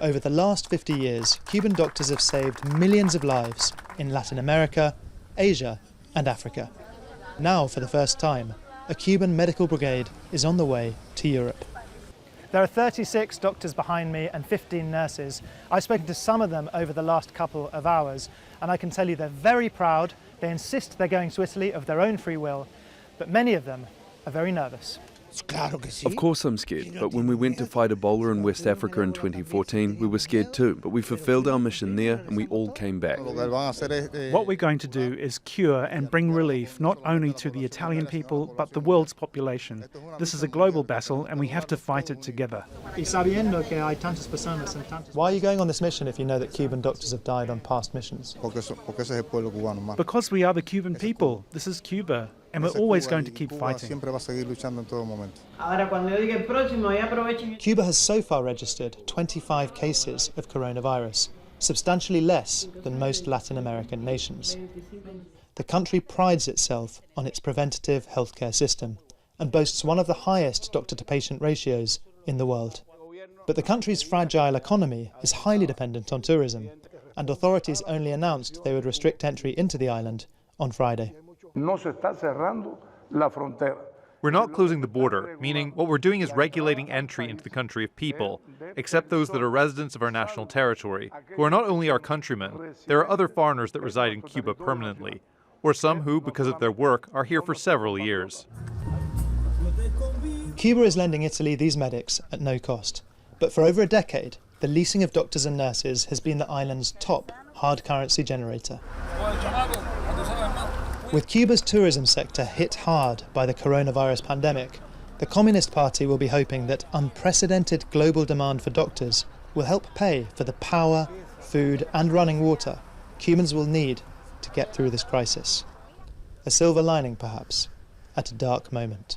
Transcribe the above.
Over the last 50 years, Cuban doctors have saved millions of lives in Latin America, Asia and Africa. Now, for the first time, a Cuban medical brigade is on the way to Europe. There are 36 doctors behind me and 15 nurses. I've spoken to some of them over the last couple of hours, and I can tell you they're very proud. They insist they're going to Italy of their own free will, but many of them are very nervous. Of course I'm scared, but when we went to fight Ebola in West Africa in 2014, we were scared too, but we fulfilled our mission there and we all came back. What we're going to do is cure and bring relief not only to the Italian people, but the world's population. This is a global battle and we have to fight it together. Why are you going on this mission if you know that Cuban doctors have died on past missions? Because we are the Cuban people. This is Cuba. And we're always going to keep fighting. Cuba has so far registered 25 cases of coronavirus, substantially less than most Latin American nations. The country prides itself on its preventative healthcare system and boasts one of the highest doctor-to-patient ratios in the world. But the country's fragile economy is highly dependent on tourism, and authorities only announced they would restrict entry into the island on Friday. We're not closing the border, meaning what we're doing is regulating entry into the country of people, except those that are residents of our national territory, who are not only our countrymen, there are other foreigners that reside in Cuba permanently, or some who, because of their work, are here for several years. Cuba is lending Italy these medics at no cost, but for over a decade, the leasing of doctors and nurses has been the island's top hard currency generator. With Cuba's tourism sector hit hard by the coronavirus pandemic, the Communist Party will be hoping that unprecedented global demand for doctors will help pay for the power, food and running water Cubans will need to get through this crisis. A silver lining, perhaps, at a dark moment.